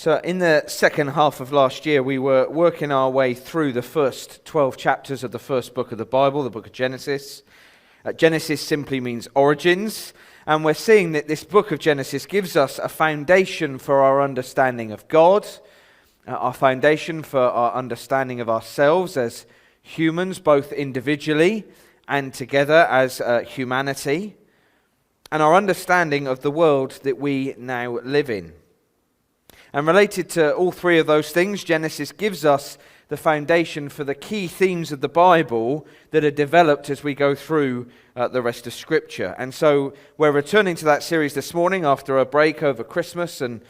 So in the second half of last year, we were working our way through the first 12 chapters of the first book of the Bible, the book of Genesis. Genesis simply means origins, and we're seeing that this book of Genesis gives us a foundation for our understanding of God, our foundation for our understanding of ourselves as humans, both individually and together as humanity, and our understanding of the world that we now live in. And related to all three of those things, Genesis gives us the foundation for the key themes of the Bible that are developed as we go through the rest of Scripture. And so we're returning to that series this morning after a break over Christmas and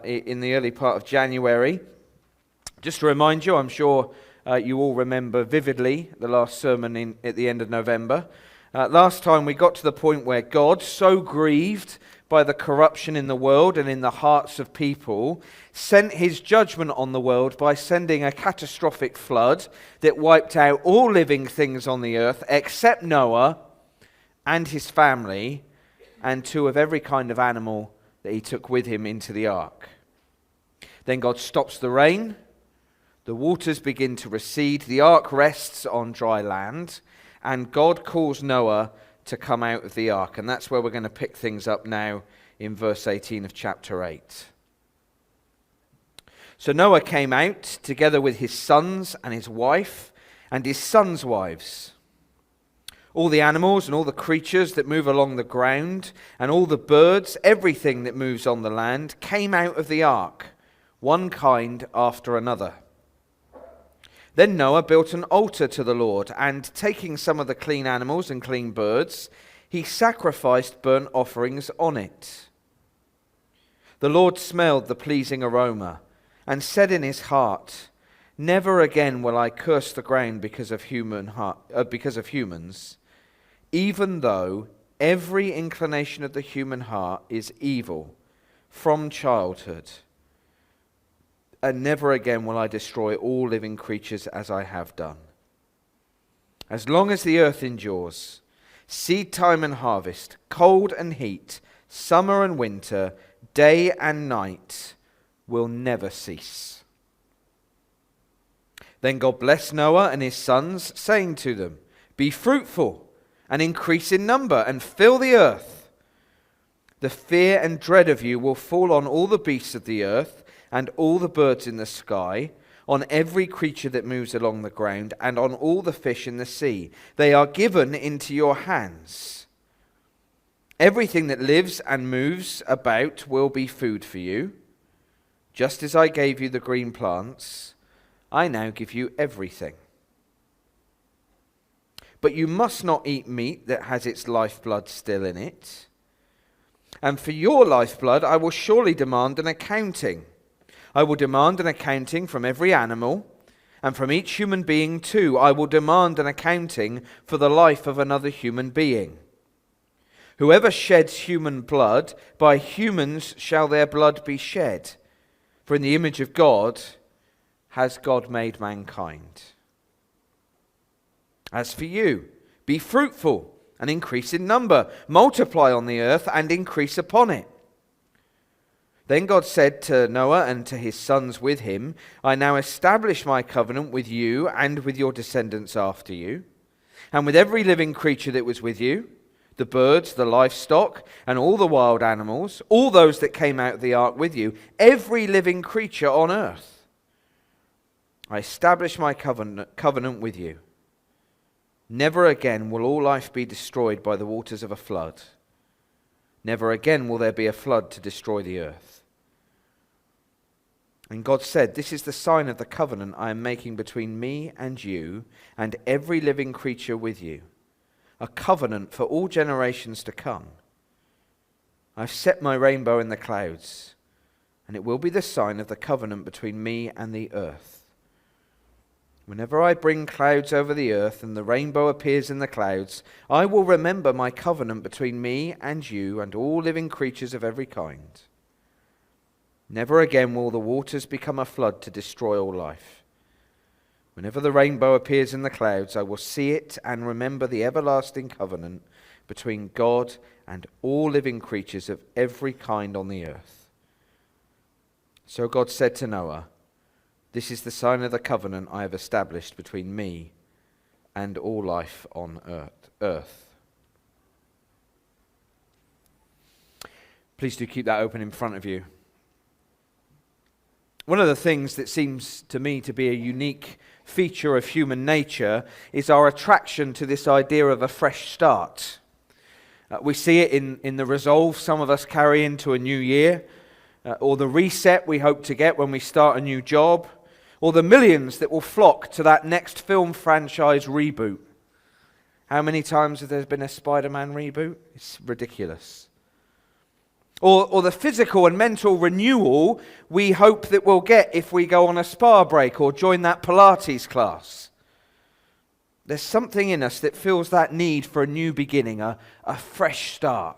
in the early part of January. Just to remind you, I'm sure you all remember vividly the last sermon at the end of November. Last time we got to the point where God, so grieved by the corruption in the world and in the hearts of people, sent his judgment on the world by sending a catastrophic flood that wiped out all living things on the earth except Noah and his family and two of every kind of animal that he took with him into the ark. Then God stops the rain, the waters begin to recede, the ark rests on dry land, and God calls Noah to come out of the ark. And that's where we're going to pick things up now in verse 18 of chapter 8. So Noah came out together with his sons and his wife and his sons' wives. All the animals and all the creatures that move along the ground and all the birds, everything that moves on the land, came out of the ark, one kind after another. Then Noah built an altar to the Lord, and taking some of the clean animals and clean birds, he sacrificed burnt offerings on it. The Lord smelled the pleasing aroma, and said in his heart, "Never again will I curse the ground because of humans, even though every inclination of the human heart is evil from childhood. And never again will I destroy all living creatures as I have done. As long as the earth endures, seed time and harvest, cold and heat, summer and winter, day and night will never cease." Then God blessed Noah and his sons, saying to them, "Be fruitful and increase in number and fill the earth. The fear and dread of you will fall on all the beasts of the earth, and all the birds in the sky, on every creature that moves along the ground, and on all the fish in the sea. They are given into your hands. Everything that lives and moves about will be food for you. Just as I gave you the green plants, I now give you everything. But you must not eat meat that has its lifeblood still in it. And for your lifeblood I will surely demand an accounting. I will demand an accounting from every animal, and from each human being too. I will demand an accounting for the life of another human being. Whoever sheds human blood, by humans shall their blood be shed. For in the image of God has God made mankind. As for you, be fruitful and increase in number. Multiply on the earth and increase upon it." Then God said to Noah and to his sons with him, "I now establish my covenant with you and with your descendants after you, and with every living creature that was with you, the birds, the livestock, and all the wild animals, all those that came out of the ark with you, every living creature on earth. I establish my covenant with you. Never again will all life be destroyed by the waters of a flood. Never again will there be a flood to destroy the earth." And God said, "This is the sign of the covenant I am making between me and you and every living creature with you, a covenant for all generations to come. I've set my rainbow in the clouds, and it will be the sign of the covenant between me and the earth. Whenever I bring clouds over the earth and the rainbow appears in the clouds, I will remember my covenant between me and you and all living creatures of every kind. Never again will the waters become a flood to destroy all life. Whenever the rainbow appears in the clouds, I will see it and remember the everlasting covenant between God and all living creatures of every kind on the earth. So God said to Noah, "This is the sign of the covenant I have established between me and all life on earth." Please do keep that open in front of you. One of the things that seems to me to be a unique feature of human nature is our attraction to this idea of a fresh start. We see it in the resolve some of us carry into a new year, or the reset we hope to get when we start a new job, or the millions that will flock to that next film franchise reboot. How many times has there been a Spider-Man reboot? It's ridiculous. Or the physical and mental renewal we hope that we'll get if we go on a spa break or join that Pilates class. There's something in us that feels that need for a new beginning, a fresh start.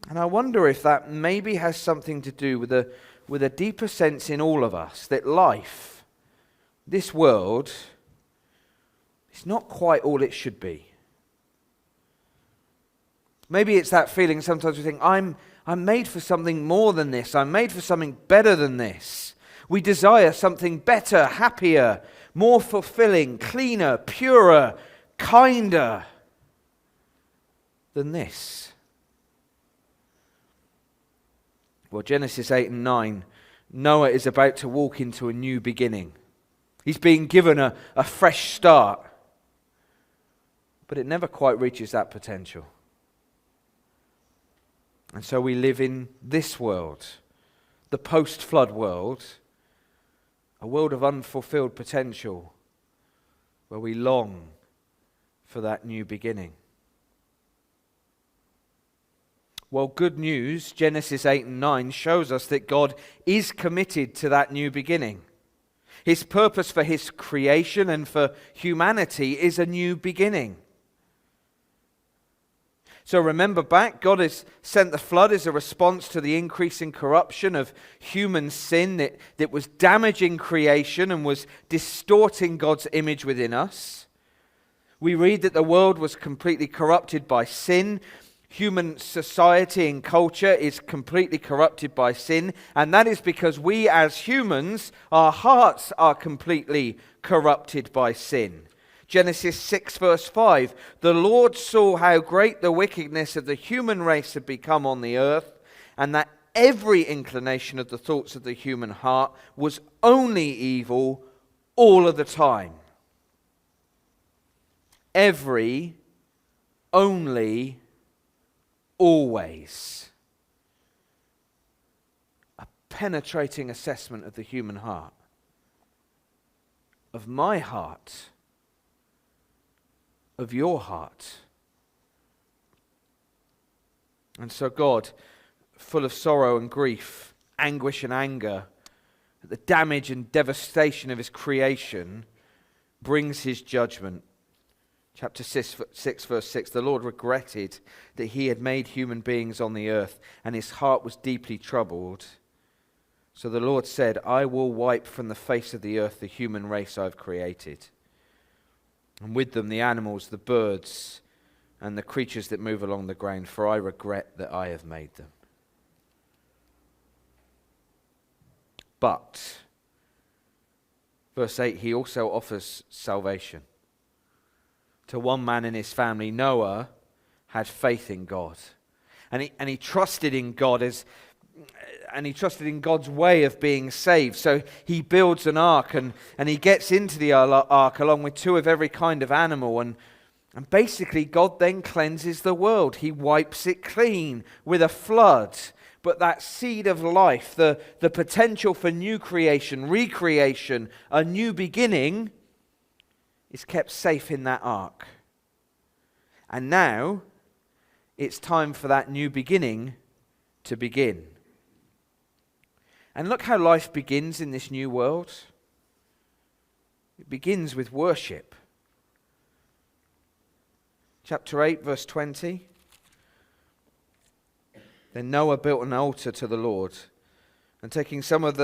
And I wonder if that maybe has something to do with a deeper sense in all of us that life, this world, is not quite all it should be. Maybe it's that feeling sometimes we think, I'm made for something more than this. I'm made for something better than this. We desire something better, happier, more fulfilling, cleaner, purer, kinder than this. Well, Genesis 8 and 9, Noah is about to walk into a new beginning. He's being given a fresh start. But it never quite reaches that potential. And so we live in this world, the post-flood world, a world of unfulfilled potential, where we long for that new beginning. Well, good news, Genesis 8 and 9 shows us that God is committed to that new beginning. His purpose for his creation and for humanity is a new beginning. So remember back, God has sent the flood as a response to the increasing corruption of human sin that was damaging creation and was distorting God's image within us. We read that the world was completely corrupted by sin. Human society and culture is completely corrupted by sin, and that is because we as humans, our hearts are completely corrupted by sin. Genesis 6 verse 5, the Lord saw how great the wickedness of the human race had become on the earth, and that every inclination of the thoughts of the human heart was only evil all of the time. Every, only, always. A penetrating assessment of the human heart. Of my heart. Of your heart. And so God, full of sorrow and grief, anguish and anger, at the damage and devastation of his creation, brings his judgment. Chapter 6 verse 6, the Lord regretted that he had made human beings on the earth, and his heart was deeply troubled. So the Lord said, I will wipe from the face of the earth the human race I've created, and with them the animals, the birds, and the creatures that move along the ground, for I regret that I have made them. But, verse 8, he also offers salvation. To one man in his family, Noah had faith in God. And he trusted in God and he trusted in God's way of being saved. So he builds an ark and he gets into the ark along with two of every kind of animal. And basically God then cleanses the world. He wipes it clean with a flood. But that seed of life, the potential for new creation, recreation, a new beginning, is kept safe in that ark. And now it's time for that new beginning to begin. And look how life begins in this new world. It begins with worship. Chapter 8, verse 20. Then Noah built an altar to the Lord, and taking some of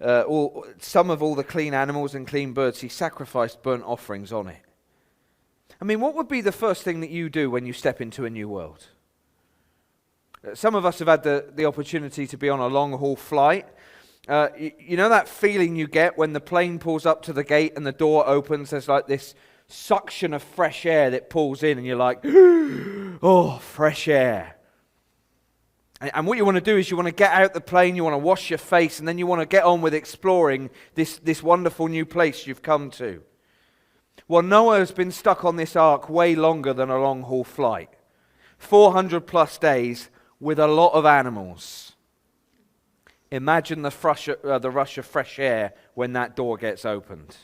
all the clean animals and clean birds, he sacrificed burnt offerings on it. I mean, what would be the first thing that you do when you step into a new world? Some of us have had the opportunity to be on a long-haul flight. You know that feeling you get when the plane pulls up to the gate and the door opens? There's like this suction of fresh air that pulls in and you're like, oh, fresh air. And what you want to do is you want to get out the plane, you want to wash your face, and then you want to get on with exploring this wonderful new place you've come to. Well, Noah has been stuck on this ark way longer than a long-haul flight. 400 plus days with a lot of animals. Imagine the rush of fresh air when that door gets opened.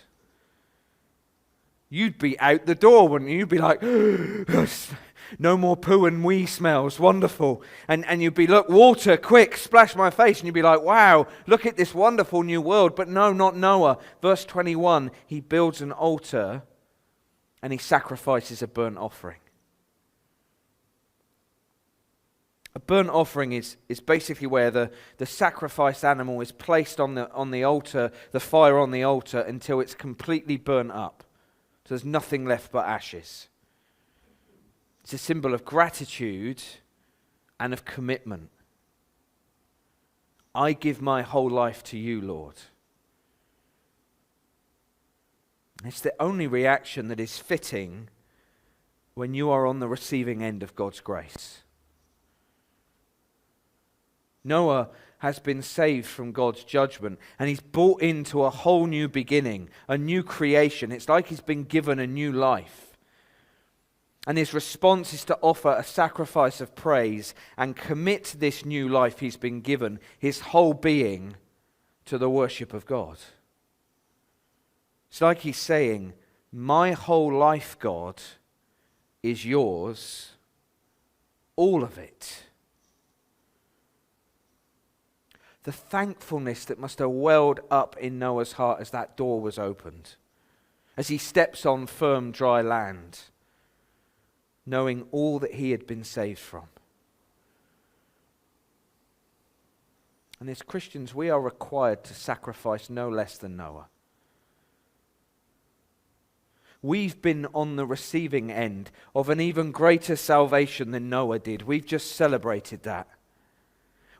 You'd be out the door, wouldn't you? You'd be like, no more poo and wee smells, wonderful. And you'd be, look, water, quick, splash my face. And you'd be like, wow, look at this wonderful new world. But no, not Noah. Verse 21, he builds an altar and he sacrifices a burnt offering. A burnt offering is basically where the sacrificed animal is placed on the altar, the fire on the altar, until it's completely burnt up. So there's nothing left but ashes. It's a symbol of gratitude and of commitment. I give my whole life to you, Lord. It's the only reaction that is fitting when you are on the receiving end of God's grace. Noah has been saved from God's judgment, and he's brought into a whole new beginning, a new creation. It's like he's been given a new life. And his response is to offer a sacrifice of praise and commit this new life he's been given, his whole being, to the worship of God. It's like he's saying, my whole life, God, is yours, all of it. The thankfulness that must have welled up in Noah's heart as that door was opened, as he steps on firm, dry land, knowing all that he had been saved from. And as Christians, we are required to sacrifice no less than Noah. We've been on the receiving end of an even greater salvation than Noah did. We've just celebrated that.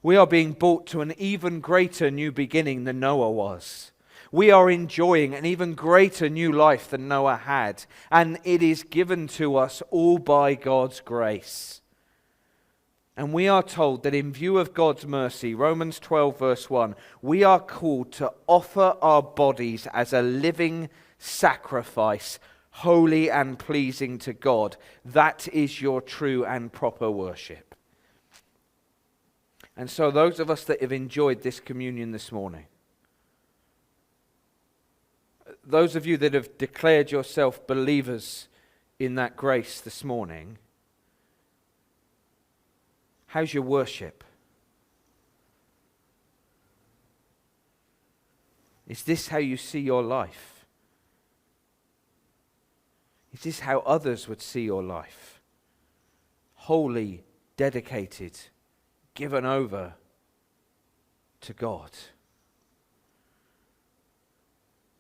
We are being brought to an even greater new beginning than Noah was. We are enjoying an even greater new life than Noah had. And it is given to us all by God's grace. And we are told that in view of God's mercy, Romans 12 verse 1, we are called to offer our bodies as a living sacrifice, holy and pleasing to God. That is your true and proper worship. And so those of us that have enjoyed this communion this morning, those of you that have declared yourself believers in that grace this morning, how's your worship? Is this how you see your life? Is this how others would see your life? Holy, dedicated, given over to God.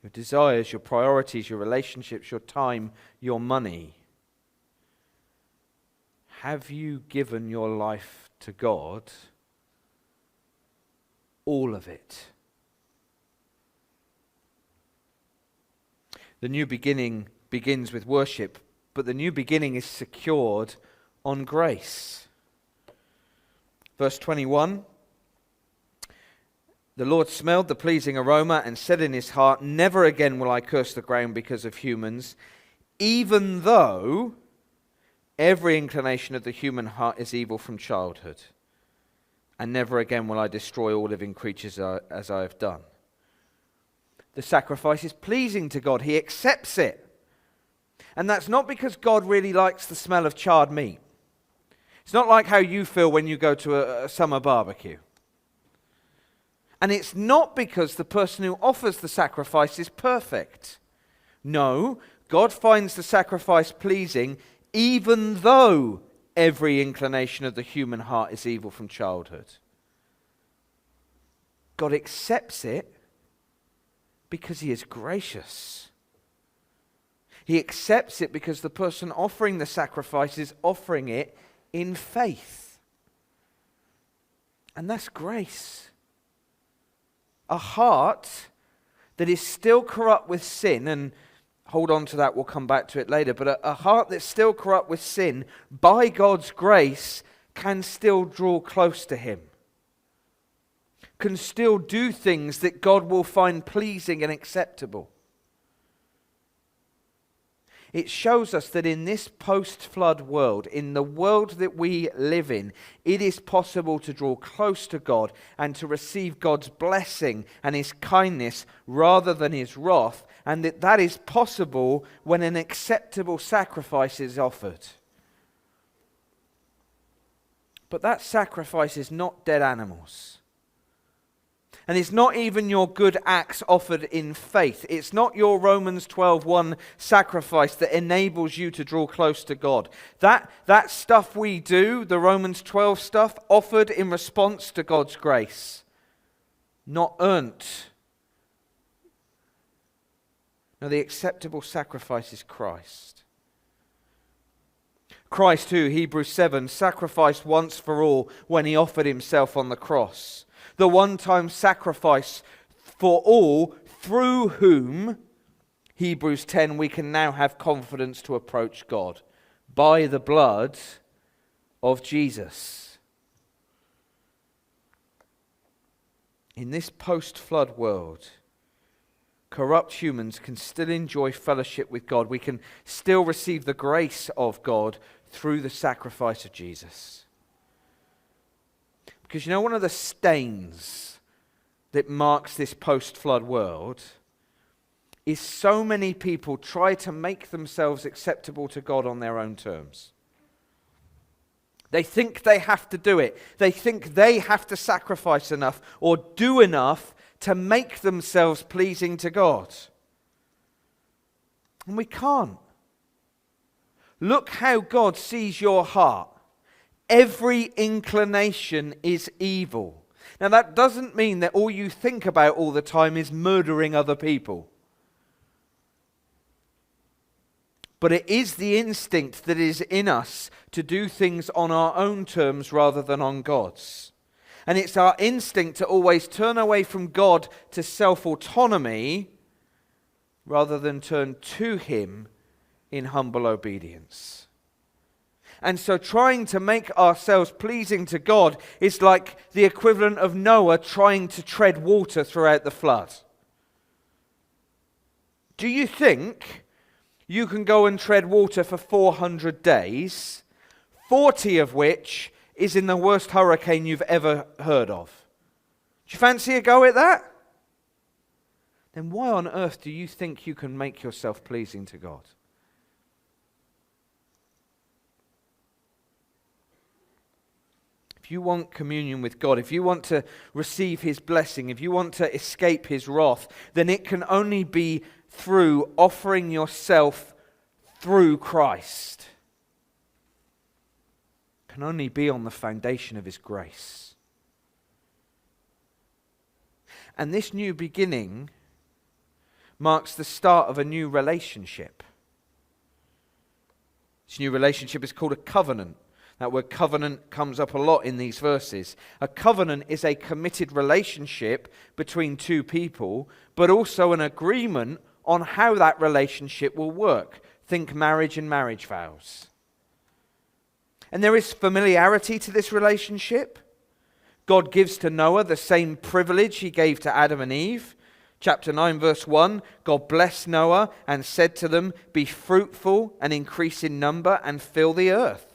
Your desires, your priorities, your relationships, your time, your money. Have you given your life to God? All of it. The new beginning begins with worship, but the new beginning is secured on grace. Verse 21, the Lord smelled the pleasing aroma and said in his heart, never again will I curse the ground because of humans, even though every inclination of the human heart is evil from childhood. And never again will I destroy all living creatures as I have done. The sacrifice is pleasing to God. He accepts it. And that's not because God really likes the smell of charred meat. It's not like how you feel when you go to a summer barbecue. And it's not because the person who offers the sacrifice is perfect. No, God finds the sacrifice pleasing even though every inclination of the human heart is evil from childhood. God accepts it because he is gracious. He accepts it because the person offering the sacrifice is offering it in faith. And that's grace. A heart that is still corrupt with sin, and hold on to that, we'll come back to it later, but a heart that's still corrupt with sin, by God's grace, can still draw close to Him. Can still do things that God will find pleasing and acceptable. It shows us that in this post-flood world, in the world that we live in, it is possible to draw close to God and to receive God's blessing and His kindness rather than His wrath, and that is possible when an acceptable sacrifice is offered. But that sacrifice is not dead animals. And it's not even your good acts offered in faith. It's not your Romans 12:1 sacrifice that enables you to draw close to God. That stuff we do, the Romans 12 stuff, offered in response to God's grace, not earned. No, the acceptable sacrifice is Christ. Christ who, Hebrews 7, sacrificed once for all when He offered Himself on the cross. The one-time sacrifice for all, through whom, Hebrews 10, we can now have confidence to approach God, by the blood of Jesus. In this post-flood world, corrupt humans can still enjoy fellowship with God. We can still receive the grace of God through the sacrifice of Jesus. Because you know, one of the stains that marks this post-flood world is so many people try to make themselves acceptable to God on their own terms. They think they have to do it. They think they have to sacrifice enough or do enough to make themselves pleasing to God. And we can't. Look how God sees your heart. Every inclination is evil. Now that doesn't mean that all you think about all the time is murdering other people. But it is the instinct that is in us to do things on our own terms rather than on God's. And it's our instinct to always turn away from God to self-autonomy rather than turn to Him in humble obedience. And so trying to make ourselves pleasing to God is like the equivalent of Noah trying to tread water throughout the flood. Do you think you can go and tread water for 400 days, 40 of which is in the worst hurricane you've ever heard of? Do you fancy a go at that? Then why on earth do you think you can make yourself pleasing to God? If you want communion with God, if you want to receive His blessing, if you want to escape His wrath, then it can only be through offering yourself through Christ. It can only be on the foundation of His grace. And this new beginning marks the start of a new relationship. This new relationship is called a covenant. That word covenant comes up a lot in these verses. A covenant is a committed relationship between two people, but also an agreement on how that relationship will work. Think marriage and marriage vows. And there is familiarity to this relationship. God gives to Noah the same privilege He gave to Adam and Eve. Chapter 9, verse 1, God blessed Noah and said to them, "Be fruitful and increase in number and fill the earth."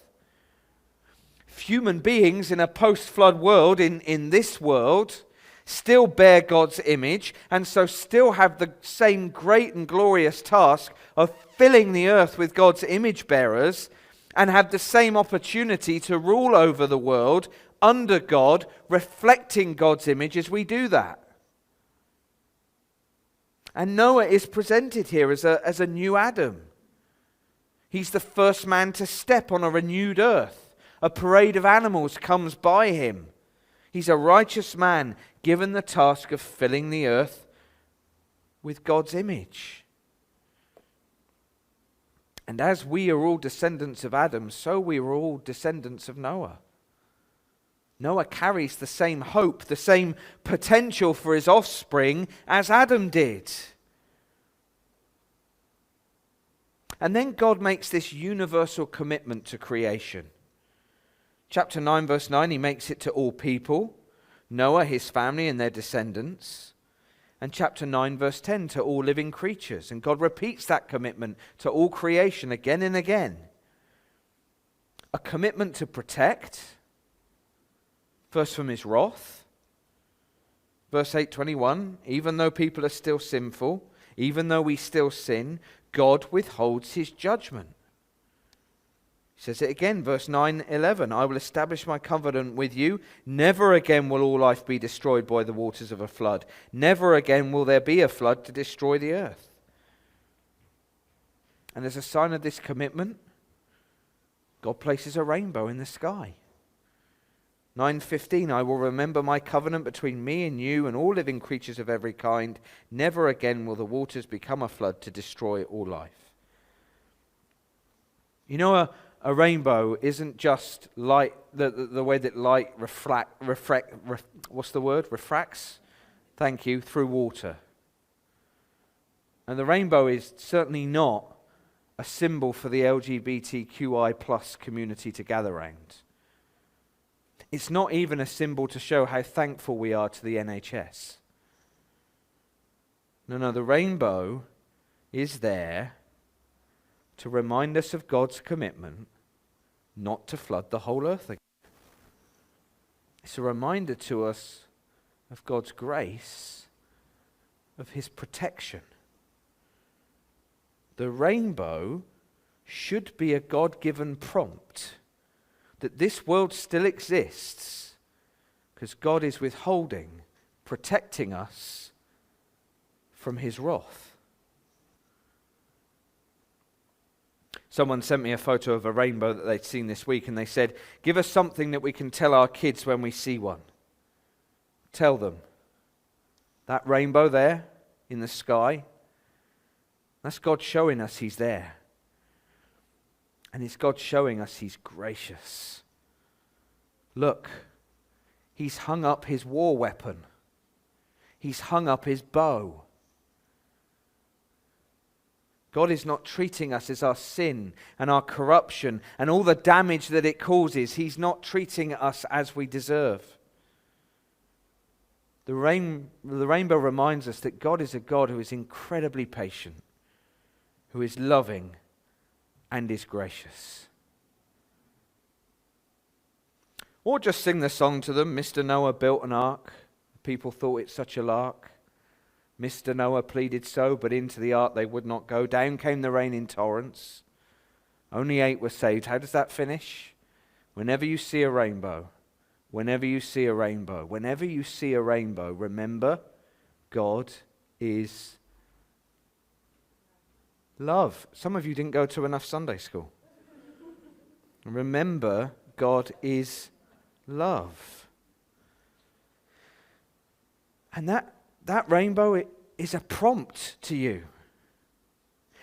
Human beings in a post-flood world, in this world, still bear God's image and so still have the same great and glorious task of filling the earth with God's image bearers and have the same opportunity to rule over the world under God, reflecting God's image as we do that. And Noah is presented here as a new Adam. He's the first man to step on a renewed earth. A parade of animals comes by him. He's a righteous man given the task of filling the earth with God's image. And as we are all descendants of Adam, so we are all descendants of Noah. Noah carries the same hope, the same potential for his offspring as Adam did. And then God makes this universal commitment to creation. Chapter 9, verse 9, he makes it to all people, Noah, his family, and their descendants. And chapter 9, verse 10, to all living creatures. And God repeats that commitment to all creation again and again. A commitment to protect, first from his wrath. Verse 8:21, even though people are still sinful, even though we still sin, God withholds his judgment. He says it again, verse 9:11, I will establish my covenant with you. Never again will all life be destroyed by the waters of a flood. Never again will there be a flood to destroy the earth. And as a sign of this commitment, God places a rainbow in the sky. 9:15, I will remember my covenant between me and you and all living creatures of every kind. Never again will the waters become a flood to destroy all life. You know, a rainbow isn't just light, the way that light refracts? Thank you, through water. And the rainbow is certainly not a symbol for the LGBTQI plus community to gather around. It's not even a symbol to show how thankful we are to the NHS. No, the rainbow is there to remind us of God's commitment not to flood the whole earth again. It's a reminder to us of God's grace, of his protection. The rainbow should be a God-given prompt that this world still exists because God is withholding, protecting us from his wrath. Someone sent me a photo of a rainbow that they'd seen this week, and they said, give us something that we can tell our kids when we see one. Tell them, that rainbow there in the sky, that's God showing us he's there. And it's God showing us he's gracious. Look, he's hung up his war weapon. He's hung up his bow. God is not treating us as our sin and our corruption and all the damage that it causes. He's not treating us as we deserve. The rainbow reminds us that God is a God who is incredibly patient, who is loving, and is gracious. Or just sing the song to them, Mr. Noah built an ark. People thought it such a lark. Mr. Noah pleaded so, but into the ark they would not go. Down came the rain in torrents. Only 8 were saved. How does that finish? Whenever you see a rainbow, whenever you see a rainbow, whenever you see a rainbow, remember God is love. Some of you didn't go to enough Sunday school. Remember, God is love. And that rainbow is a prompt to you.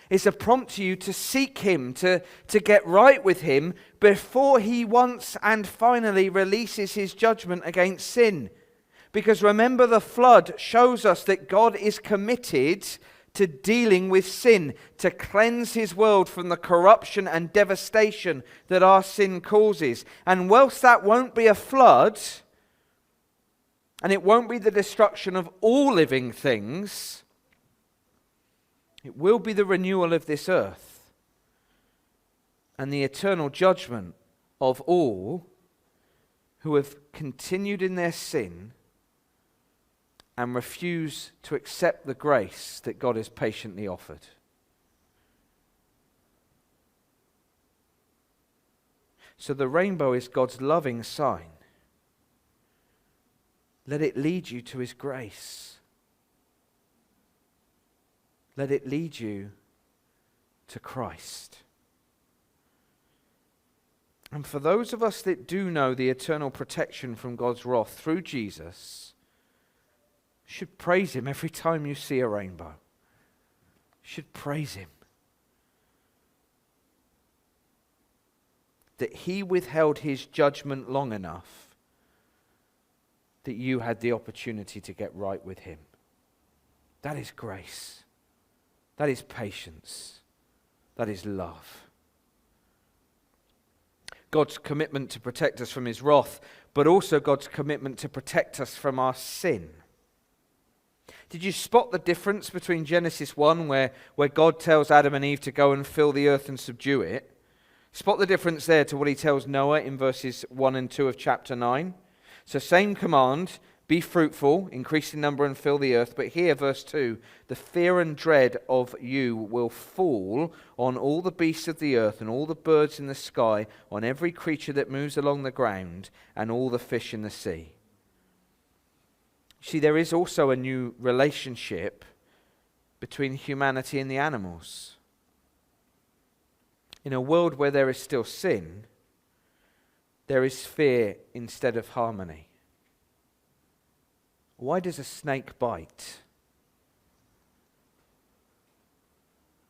It's a prompt to you to seek him, to get right with him before he once and finally releases his judgment against sin. Because remember, the flood shows us that God is committed to dealing with sin, to cleanse his world from the corruption and devastation that our sin causes. And whilst that won't be a flood, and it won't be the destruction of all living things, it will be the renewal of this earth and the eternal judgment of all who have continued in their sin and refuse to accept the grace that God has patiently offered. So the rainbow is God's loving sign. Let it lead you to his grace. Let it lead you to Christ. And for those of us that do know the eternal protection from God's wrath through Jesus, you should praise him every time you see a rainbow. You should praise him. That he withheld his judgment long enough that you had the opportunity to get right with him. That is grace. That is patience. That is love. God's commitment to protect us from his wrath, but also God's commitment to protect us from our sin. Did you spot the difference between Genesis 1, where God tells Adam and Eve to go and fill the earth and subdue it? Spot the difference there to what he tells Noah in verses 1 and 2 of chapter 9. So same command, be fruitful, increase in number and fill the earth. But here, verse 2, the fear and dread of you will fall on all the beasts of the earth and all the birds in the sky, on every creature that moves along the ground and all the fish in the sea. See, there is also a new relationship between humanity and the animals. In a world where there is still sin, there is fear instead of harmony. Why does a snake bite?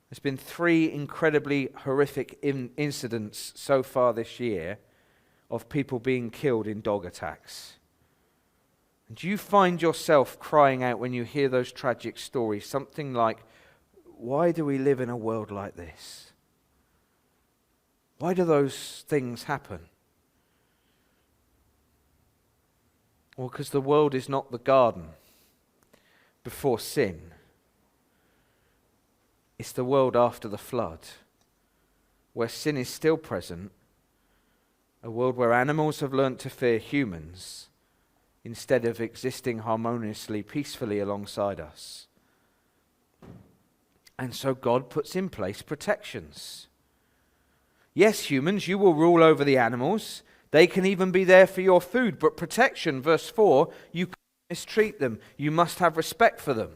There's been 3 incredibly horrific incidents so far this year of people being killed in dog attacks. And do you find yourself crying out when you hear those tragic stories, something like, why do we live in a world like this? Why do those things happen? Well, because the world is not the garden before sin. It's the world after the flood, where sin is still present, a world where animals have learnt to fear humans instead of existing harmoniously, peacefully alongside us. And so God puts in place protections. Yes, humans, you will rule over the animals. They can even be there for your food. But protection, verse 4, you can't mistreat them. You must have respect for them.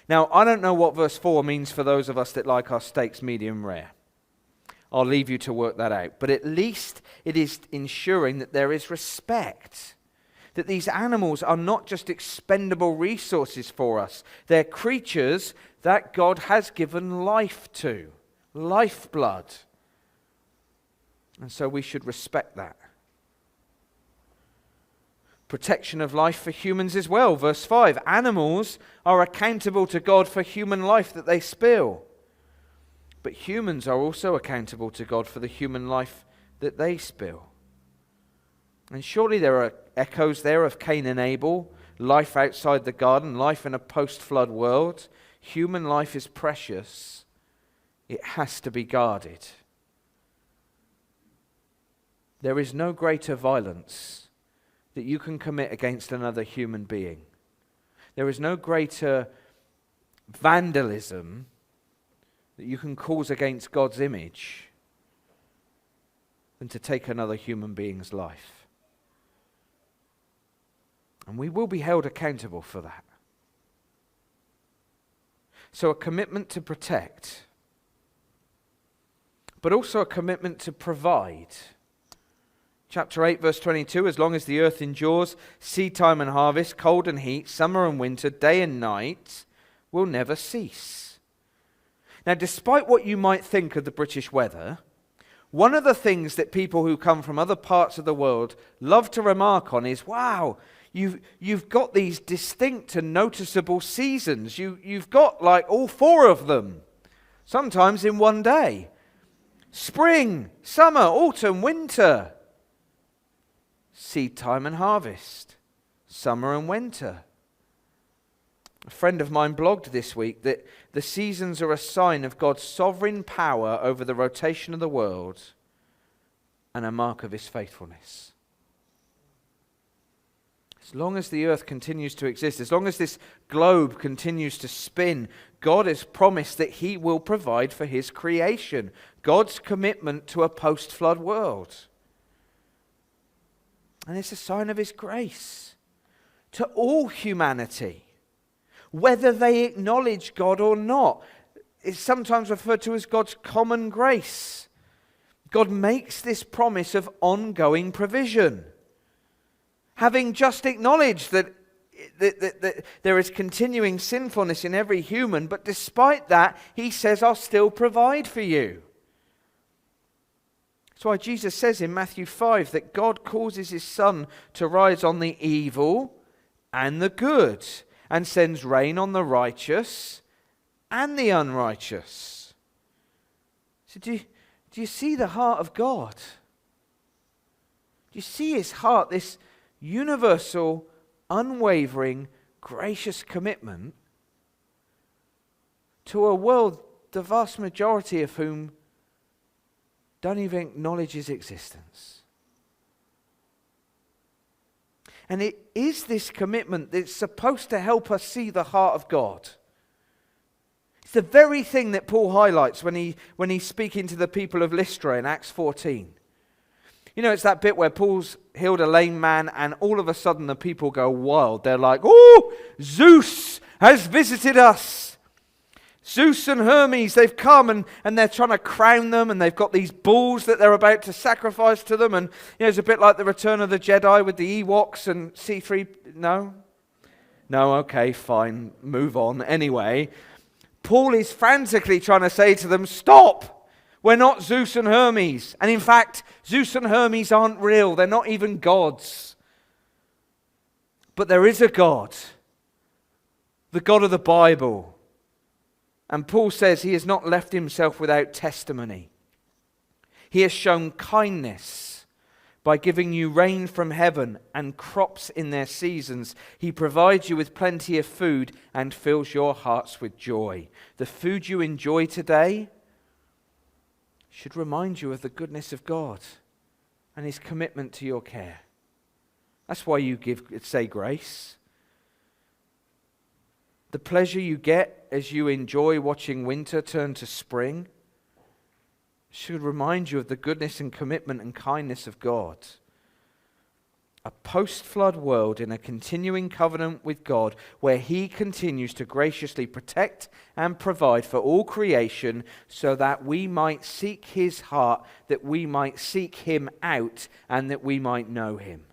Now, I don't know what verse 4 means for those of us that like our steaks medium rare. I'll leave you to work that out. But at least it is ensuring that there is respect. That these animals are not just expendable resources for us. They're creatures that God has given life to. Lifeblood. And so we should respect that. Protection of life for humans as well. Verse 5, animals are accountable to God for human life that they spill. But humans are also accountable to God for the human life that they spill. And surely there are echoes there of Cain and Abel, life outside the garden, life in a post-flood world. Human life is precious. It has to be guarded. There is no greater violence that you can commit against another human being. There is no greater vandalism that you can cause against God's image than to take another human being's life. And we will be held accountable for that. So a commitment to protect, but also a commitment to provide. Chapter 8, verse 22, as long as the earth endures, seed time and harvest, cold and heat, summer and winter, day and night will never cease. Now, despite what you might think of the British weather, one of the things that people who come from other parts of the world love to remark on is, wow, you've got these distinct and noticeable seasons. You've got like all 4 of them, sometimes in one day. Spring, summer, autumn, winter. Seed time and harvest. Summer and winter. A friend of mine blogged this week that the seasons are a sign of God's sovereign power over the rotation of the world and a mark of his faithfulness. As long as the earth continues to exist, as long as this globe continues to spin, God has promised that he will provide for his creation. God's commitment to a post-flood world. And it's a sign of his grace to all humanity, whether they acknowledge God or not. It's sometimes referred to as God's common grace. God makes this promise of ongoing provision. Having just acknowledged that there is continuing sinfulness in every human, but despite that, he says, I'll still provide for you. That's why Jesus says in Matthew 5 that God causes his sun to rise on the evil and the good, and sends rain on the righteous and the unrighteous. So do you see the heart of God? Do you see his heart, this universal, unwavering, gracious commitment to a world, the vast majority of whom don't even acknowledge his existence? And it is this commitment that's supposed to help us see the heart of God. It's the very thing that Paul highlights when he's speaking to the people of Lystra in Acts 14. You know, it's that bit where Paul's healed a lame man and all of a sudden the people go wild. They're like, "Oh, Zeus has visited us. Zeus and Hermes, they've come and they're trying to crown them, and they've got these bulls that they're about to sacrifice to them." And it's a bit like the Return of the Jedi with the Ewoks and C3. No, okay, fine, move on. Anyway, Paul is frantically trying to say to them, "Stop! We're not Zeus and Hermes. And in fact, Zeus and Hermes aren't real. They're not even gods. But there is a God, the God of the Bible. And Paul says he has not left himself without testimony. He has shown kindness by giving you rain from heaven and crops in their seasons. He provides you with plenty of food and fills your hearts with joy." The food you enjoy today should remind you of the goodness of God and his commitment to your care. That's why you say grace. The pleasure you get as you enjoy watching winter turn to spring should remind you of the goodness and commitment and kindness of God. A post-flood world in a continuing covenant with God where he continues to graciously protect and provide for all creation so that we might seek his heart, that we might seek him out, and that we might know him.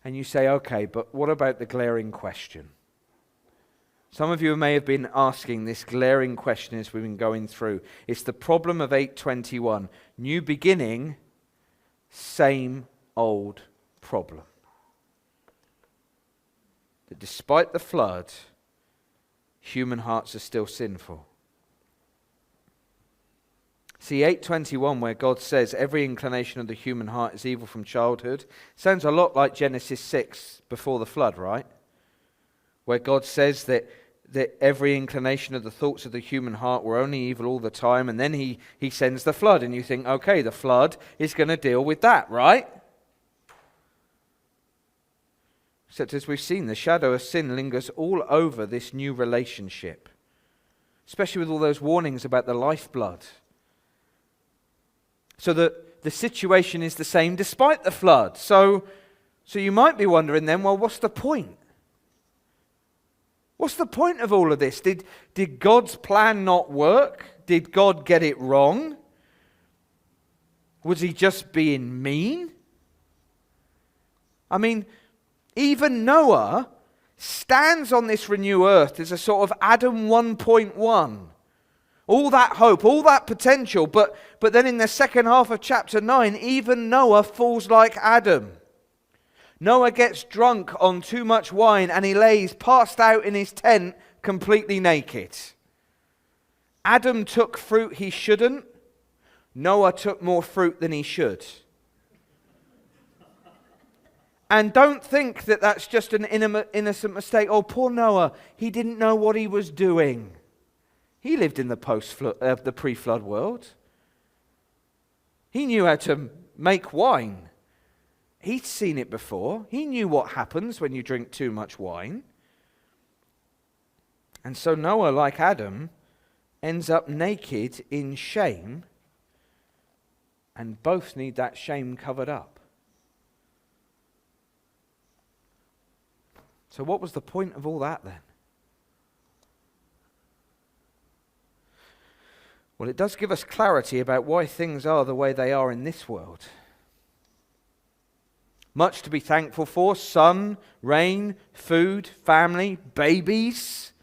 And you say, "Okay, but what about the glaring question?" Some of you may have been asking this glaring question as we've been going through. It's the problem of 8:21. New beginning, same old problem. That despite the flood, human hearts are still sinful. See, 8:21, where God says every inclination of the human heart is evil from childhood, sounds a lot like Genesis 6 before the flood, right? Where God says that every inclination of the thoughts of the human heart were only evil all the time, and then he sends the flood, and you think, okay, the flood is going to deal with that, right? Except as we've seen, the shadow of sin lingers all over this new relationship, especially with all those warnings about the lifeblood. So the situation is the same despite the flood. So you might be wondering then, well, what's the point? What's the point of all of this? Did God's plan not work? Did God get it wrong? Was he just being mean? I mean, even Noah stands on this new earth as a sort of Adam 1.1. All that hope, all that potential, but then in the second half of chapter 9, even Noah falls like Adam. Noah gets drunk on too much wine and he lays passed out in his tent completely naked. Adam took fruit he shouldn't. Noah took more fruit than he should. And don't think that that's just an innocent mistake. Oh, poor Noah, he didn't know what he was doing. He lived in the pre-flood world. He knew how to make wine. He'd seen it before. He knew what happens when you drink too much wine. And so Noah, like Adam, ends up naked in shame, and both need that shame covered up. So what was the point of all that then? Well, it does give us clarity about why things are the way they are in this world. Much to be thankful for: sun, rain, food, family, babies,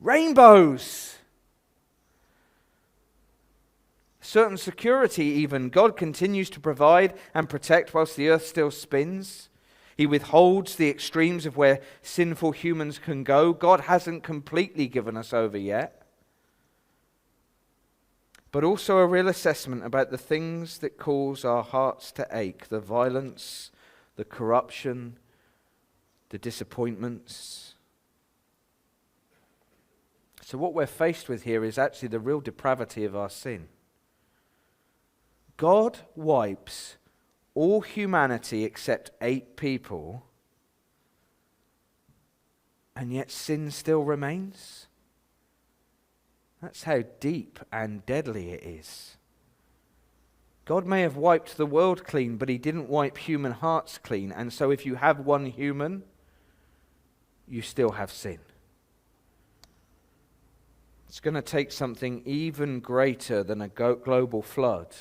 rainbows. certain security even. God continues to provide and protect whilst the earth still spins. He withholds the extremes of where sinful humans can go. God hasn't completely given us over yet. But also a real assessment about the things that cause our hearts to ache, the violence, the corruption, the disappointments. So what we're faced with here is actually the real depravity of our sin. God wipes all humanity except 8 people, and yet sin still remains. That's how deep and deadly it is. God may have wiped the world clean, but he didn't wipe human hearts clean. And so if you have one human, you still have sin. It's going to take something even greater than a global flood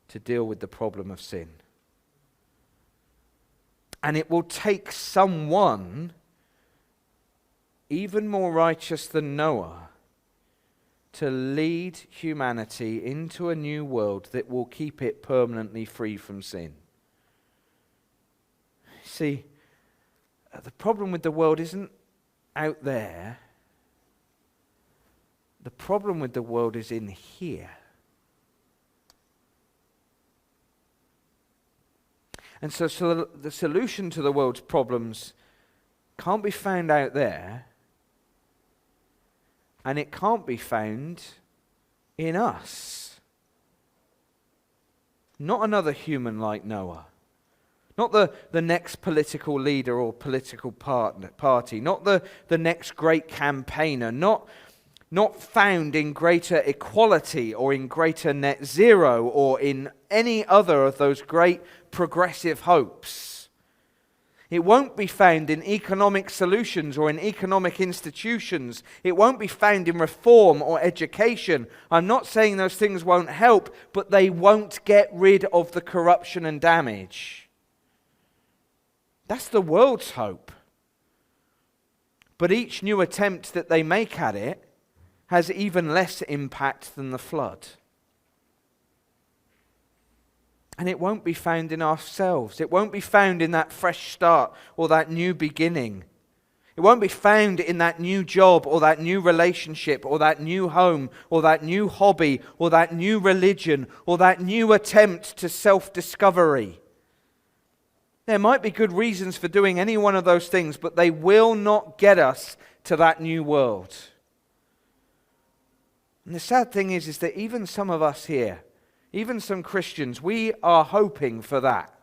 to deal with the problem of sin. And it will take someone even more righteous than Noah to lead humanity into a new world that will keep it permanently free from sin. See, the problem with the world isn't out there. The problem with the world is in here. And so the solution to the world's problems can't be found out there, and it can't be found in us. Not another human like Noah. Not the next political leader or political party. Not the next great campaigner. Not found in greater equality or in greater net zero or in any other of those great progressive hopes. It won't be found in economic solutions or in economic institutions. It won't be found in reform or education. I'm not saying those things won't help, but they won't get rid of the corruption and damage. That's the world's hope. But each new attempt that they make at it has even less impact than the flood. And it won't be found in ourselves. It won't be found in that fresh start or that new beginning. It won't be found in that new job or that new relationship or that new home or that new hobby or that new religion or that new attempt to self-discovery. There might be good reasons for doing any one of those things, but they will not get us to that new world. And the sad thing is that even some of us here, even some Christians, we are hoping for that.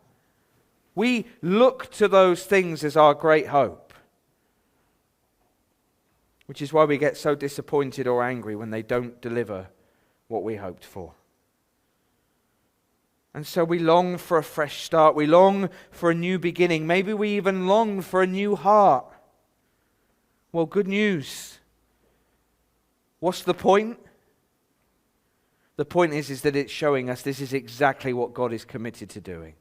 We look to those things as our great hope. Which is why we get so disappointed or angry when they don't deliver what we hoped for. And so we long for a fresh start. We long for a new beginning. Maybe we even long for a new heart. Well, good news. What's the point? The point is that it's showing us this is exactly what God is committed to doing.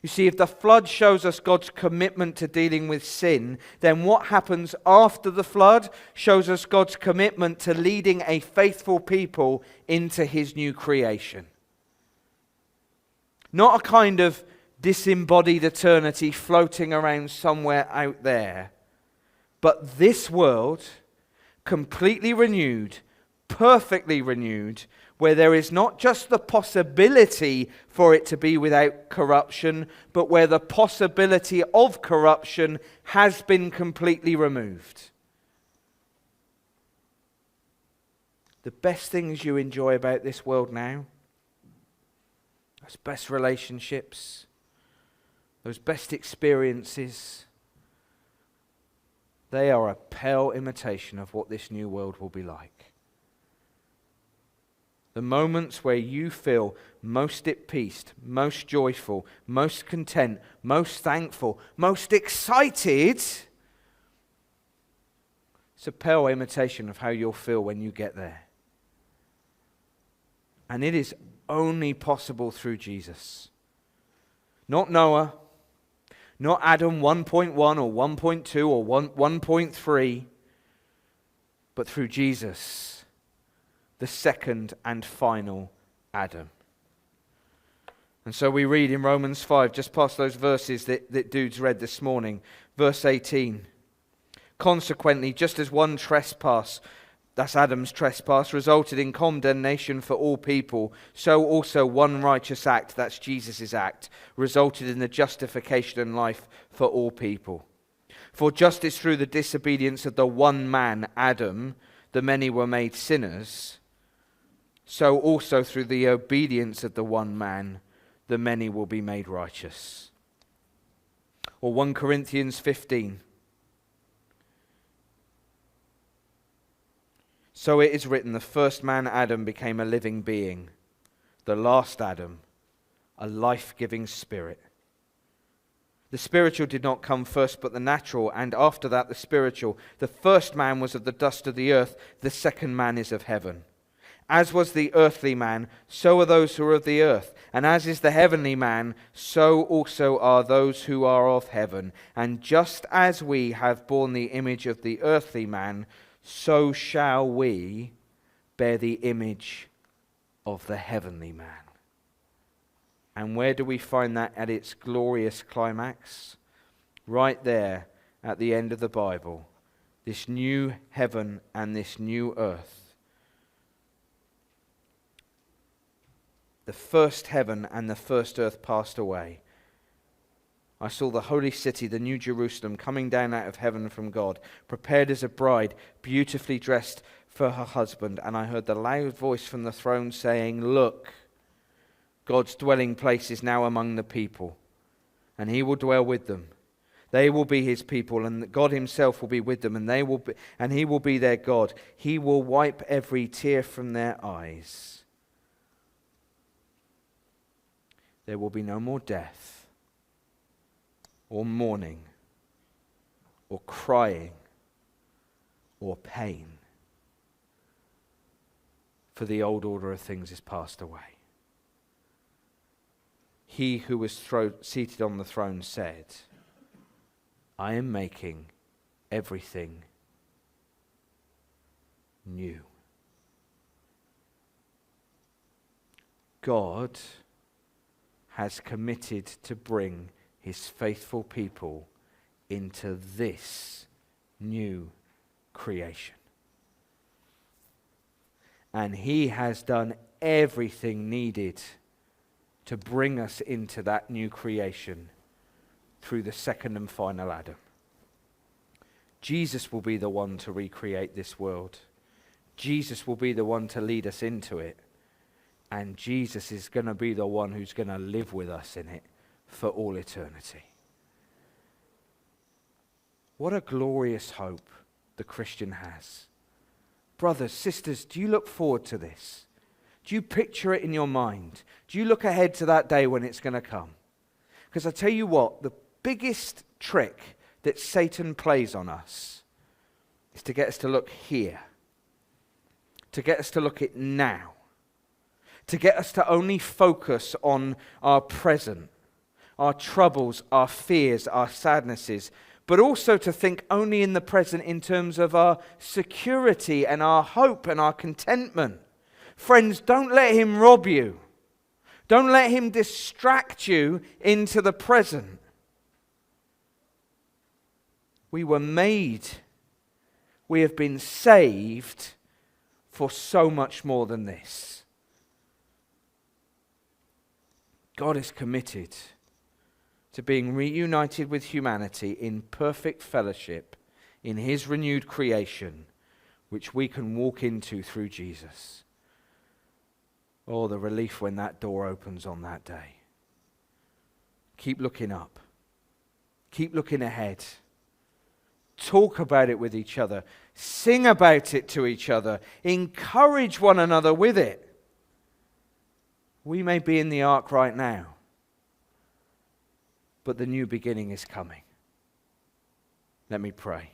You see, if the flood shows us God's commitment to dealing with sin, then what happens after the flood shows us God's commitment to leading a faithful people into his new creation. Not a kind of disembodied eternity floating around somewhere out there, but this world, completely renewed, perfectly renewed, where there is not just the possibility for it to be without corruption, but where the possibility of corruption has been completely removed. The best things you enjoy about this world now, those best relationships, those best experiences, they are a pale imitation of what this new world will be like. The moments where you feel most at peace, most joyful, most content, most thankful, most excited, it's a pale imitation of how you'll feel when you get there. And it is only possible through Jesus. Not Noah, not Adam 1.1 or 1.2 or 1.3, but through Jesus, the second and final Adam. And so we read in Romans 5, just past those verses that dudes read this morning, verse 18. Consequently, just as one trespass, that's Adam's trespass, resulted in condemnation for all people, so also one righteous act, that's Jesus' act, resulted in the justification and life for all people. For just as through the disobedience of the one man, Adam, the many were made sinners, so also through the obedience of the one man, the many will be made righteous. Or 1 Corinthians 15. So it is written, the first man, Adam, became a living being. The last Adam, a life-giving spirit. The spiritual did not come first, but the natural, and after that the spiritual. The first man was of the dust of the earth, the second man is of heaven. As was the earthly man, so are those who are of the earth. And as is the heavenly man, so also are those who are of heaven. And just as we have borne the image of the earthly man, so shall we bear the image of the heavenly man. And where do we find that at its glorious climax? Right there at the end of the Bible. This new heaven and this new earth. The first heaven and the first earth passed away. I saw the holy city, the new Jerusalem, coming down out of heaven from God, prepared as a bride, beautifully dressed for her husband. And I heard the loud voice from the throne saying, Look, God's dwelling place is now among the people, and he will dwell with them. They will be his people, and God himself will be with them, and he will be their God. He will wipe every tear from their eyes. There will be no more death, or mourning, or crying, or pain. For the old order of things is passed away. He who was seated on the throne said, I am making everything new. God has committed to bring his faithful people into this new creation. And he has done everything needed to bring us into that new creation through the second and final Adam. Jesus will be the one to recreate this world. Jesus will be the one to lead us into it. And Jesus is going to be the one who's going to live with us in it for all eternity. What a glorious hope the Christian has. Brothers, sisters, do you look forward to this? Do you picture it in your mind? Do you look ahead to that day when it's going to come? Because I tell you what, the biggest trick that Satan plays on us is to get us to look here. To get us to look at now. To get us to only focus on our present, our troubles, our fears, our sadnesses, but also to think only in the present in terms of our security and our hope and our contentment. Friends, don't let him rob you. Don't let him distract you into the present. We were made, we have been saved for so much more than this. God is committed to being reunited with humanity in perfect fellowship in his renewed creation, which we can walk into through Jesus. Oh, the relief when that door opens on that day. Keep looking up. Keep looking ahead. Talk about it with each other. Sing about it to each other. Encourage one another with it. We may be in the ark right now, but the new beginning is coming. Let me pray.